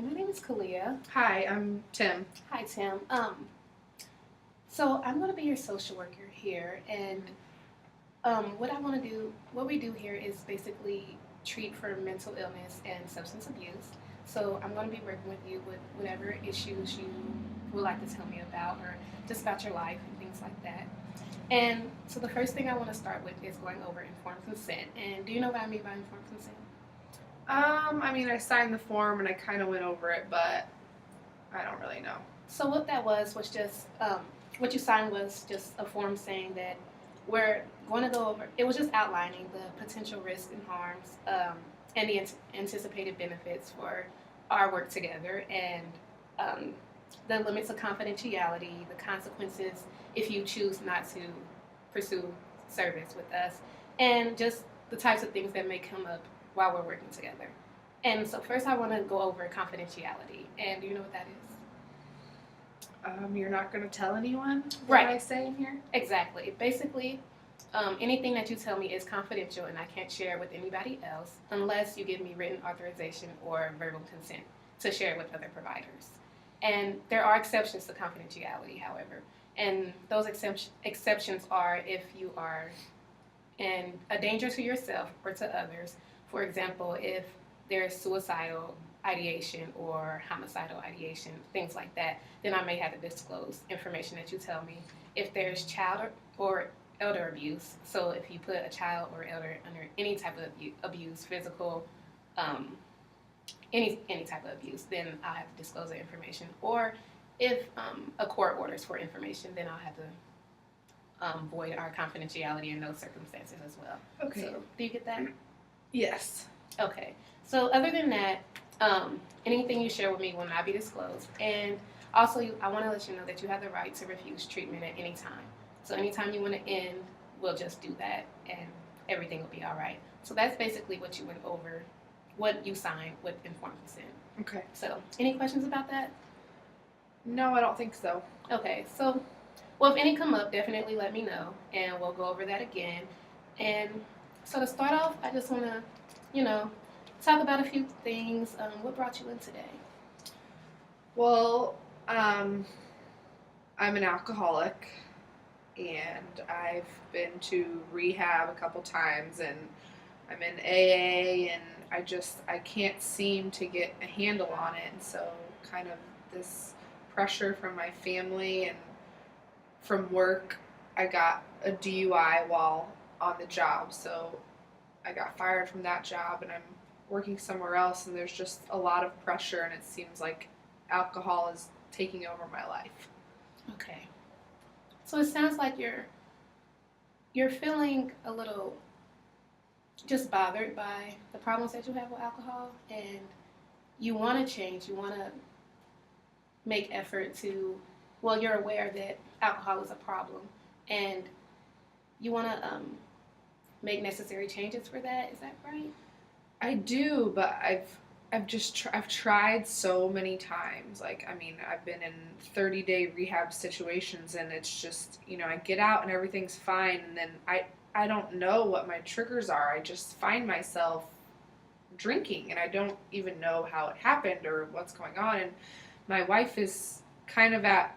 Hi, my name is Khalilah. Hi, I'm Tim. Hi, Tim. So I'm going to be your social worker here, and what I want to do, what we do here is basically treat for mental illness and substance abuse. So I'm going to be working with you with whatever issues you would like to tell me about, or just about your life and things like that. And so the first thing I want to start with is going over informed consent. And do you know what I mean by informed consent? I signed the form and I kind of went over it, but I don't really know. So what that was just what you signed was just a form saying that we're going to go over. It was just outlining the potential risks and harms and the anticipated benefits for our work together, and um, the limits of confidentiality, the consequences if you choose not to pursue service with us, and just the types of things that may come up while we're working together. And so first, I want to go over confidentiality. And do you know what that is? You're not going to tell anyone Right. what I say in here? Exactly. Basically, anything that you tell me is confidential and I can't share it with anybody else unless you give me written authorization or verbal consent to share it with other providers. And there are exceptions to confidentiality, however. And those exceptions are if you are in a danger to yourself or to others. For example, if there's suicidal ideation or homicidal ideation, things like that, then I may have to disclose information that you tell me. If there's child or elder abuse, so if you put a child or elder under any type of abuse, physical, um, any type of abuse, then I'll have to disclose that information. Or if a court orders for information, then I'll have to void our confidentiality in those circumstances as well. Okay. So, do you get that? Yes. Okay. So other than that, anything you share with me will not be disclosed. And also, I want to let you know that you have the right to refuse treatment at any time. So anytime you want to end, we'll just do that, and everything will be all right. So that's basically what you went over, what you signed with informed consent. Okay. So any questions about that? No, I don't think so. Okay. So, well, if any come up, definitely let me know, and we'll go over that again. And so to start off, I just want to, you know, talk about a few things. What brought you in today? Well, I'm an alcoholic and I've been to rehab a couple times and I'm in AA and I can't seem to get a handle on it, and so kind of this pressure from my family and from work. I got a DUI while on the job, so I got fired from that job and I'm working somewhere else, and there's just a lot of pressure, and it seems like alcohol is taking over my life. Okay. So it sounds like you're feeling a little just bothered by the problems that you have with alcohol, and you want to change. You want to make effort to. Well, you're aware that alcohol is a problem, and you want to make necessary changes for that. Is that right? I do, but I've tried so many times. I've been in 30-day rehab situations, and it's just, I get out and everything's fine, and then I don't know what my triggers are. I just find myself drinking, and I don't even know how it happened or what's going on. And my wife is kind of at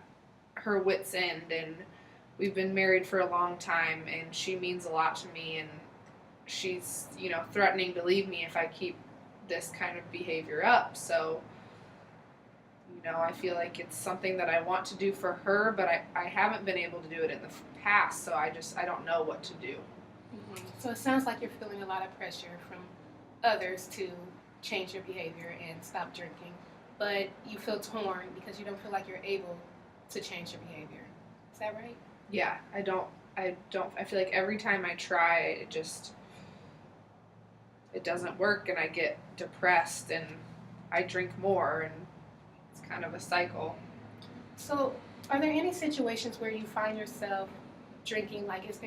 her wit's end, and we've been married for a long time, and she means a lot to me, and she's, threatening to leave me if I keep this kind of behavior up. So, I feel like it's something that I want to do for her, but I haven't been able to do it in the past, so I don't know what to do. Mm-hmm. So it sounds like you're feeling a lot of pressure from others to change your behavior and stop drinking, but you feel torn because you don't feel like you're able to change your behavior. Is that right? Yeah, I feel like every time I try, it doesn't work, and I get depressed and I drink more, and it's kind of a cycle. So, are there any situations where you find yourself drinking? Like, is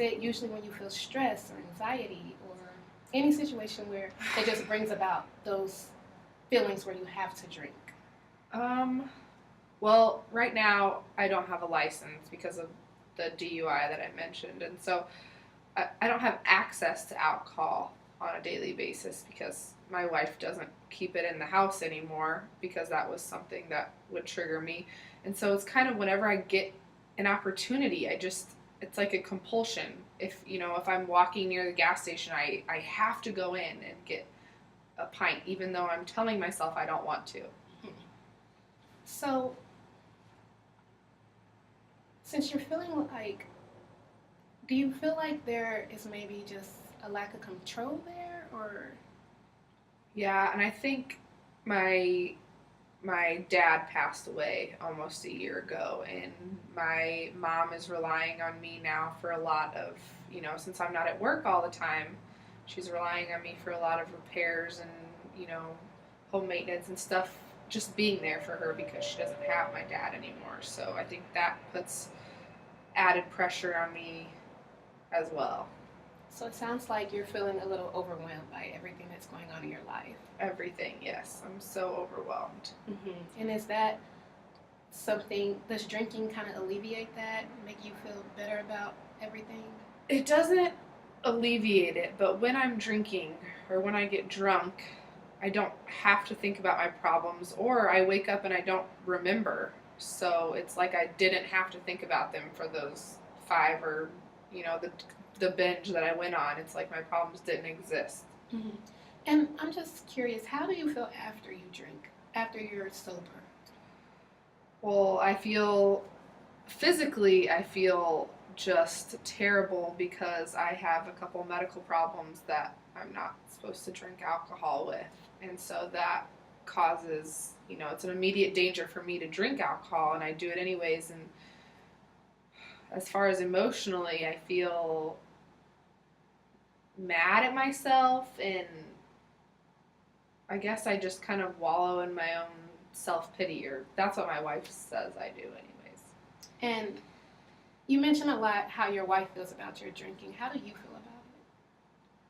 it usually when you feel stress or anxiety, or any situation where it just brings about those feelings where you have to drink? Well, right now I don't have a license because of the DUI that I mentioned, and so I don't have access to alcohol on a daily basis because my wife doesn't keep it in the house anymore because that was something that would trigger me. And so it's kind of whenever I get an opportunity, it's like a compulsion. If I'm walking near the gas station, I have to go in and get a pint, even though I'm telling myself I don't want to. So, since you're feeling like, do you feel like there is maybe just a lack of control there, or? Yeah, and I think my dad passed away almost a year ago, and my mom is relying on me now for a lot of, since I'm not at work all the time, she's relying on me for a lot of repairs and, home maintenance and stuff, just being there for her because she doesn't have my dad anymore. So I think that puts added pressure on me as well. So it sounds like you're feeling a little overwhelmed by everything that's going on in your life. Everything, yes. I'm so overwhelmed. And is that something, does drinking kind of alleviate that, make you feel better about everything? It doesn't alleviate it, but when I'm drinking or when I get drunk, I don't have to think about my problems, or I wake up and I don't remember. So it's like I didn't have to think about them for those 5 or, the binge that I went on. It's like my problems didn't exist. And I'm just curious, how do you feel after you drink, after you're sober? Well, I feel just terrible because I have a couple medical problems that I'm not supposed to drink alcohol with. And so that causes, it's an immediate danger for me to drink alcohol, and I do it anyways. And as far as emotionally, I feel mad at myself, and I guess I just kind of wallow in my own self-pity, or that's what my wife says I do anyways. And you mentioned a lot how your wife feels about your drinking. How do you feel about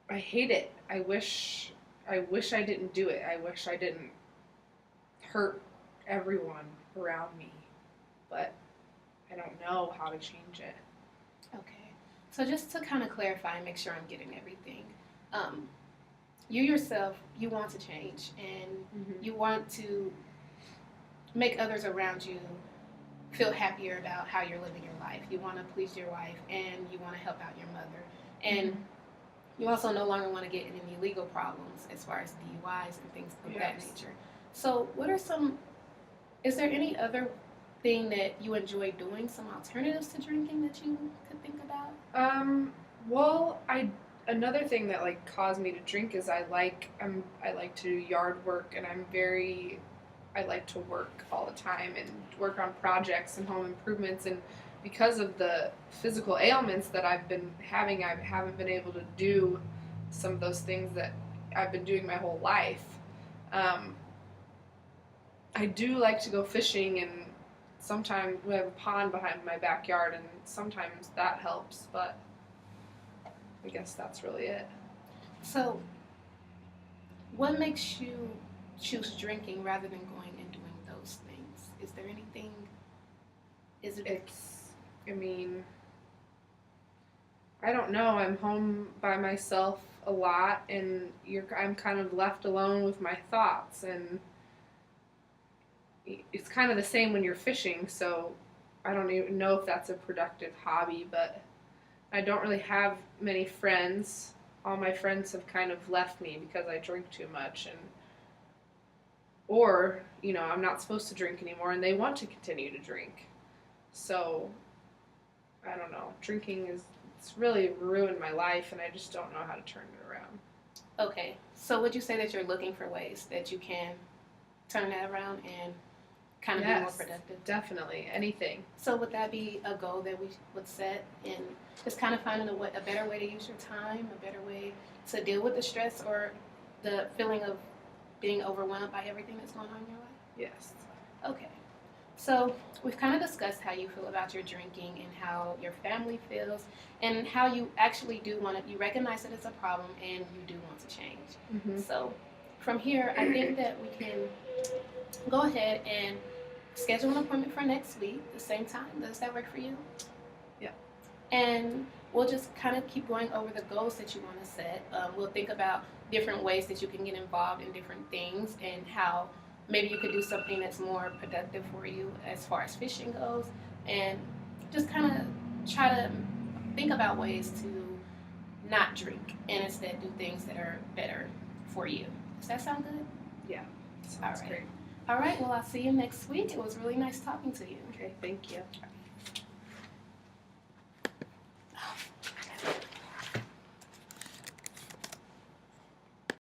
it? I hate it. I wish I didn't do it. I wish I didn't hurt everyone around me, but I don't know how to change it. Okay. So just to kind of clarify and make sure I'm getting everything, you yourself, you want to change, and you want to make others around you feel happier about how you're living your life. You want to please your wife, and you want to help out your mother. And you also no longer want to get in any legal problems as far as DUIs and things of that nature. So is there any other thing that you enjoy doing, some alternatives to drinking that you could think about? Well, another thing that caused me to drink is I like to do yard work, and I like to work all the time and work on projects and home improvements, and because of the physical ailments that I've been having, I haven't been able to do some of those things that I've been doing my whole life. I do like to go fishing, and sometimes we have a pond behind my backyard, and sometimes that helps, but I guess that's really it. So what makes you choose drinking rather than going and doing those things? Is there anything? I don't know. I'm home by myself a lot, and I'm kind of left alone with my thoughts, and it's kind of the same when you're fishing, so I don't even know if that's a productive hobby, but I don't really have many friends. All my friends have kind of left me because I drink too much, or I'm not supposed to drink anymore, and they want to continue to drink. So, I don't know. It's really ruined my life, and I just don't know how to turn it around. Okay, so would you say that you're looking for ways that you can turn that around and kind of be more productive? Definitely. Anything. So would that be a goal that we would set, and just kind of finding a better way to use your time, a better way to deal with the stress or the feeling of being overwhelmed by everything that's going on in your life? Yes. Okay. So we've kind of discussed how you feel about your drinking and how your family feels, and how you actually do you recognize that it's a problem and you do want to change. So from here, I think that we can go ahead and schedule an appointment for next week, the same time. Does that work for you? Yeah. And we'll just kind of keep going over the goals that you want to set. We'll think about different ways that you can get involved in different things and how maybe you could do something that's more productive for you as far as fishing goes, and just kind of try to think about ways to not drink and instead do things that are better for you. Does that sound good? Yeah, All sounds right. great. All right, well, I'll see you next week. It was really nice talking to you. Okay, thank you.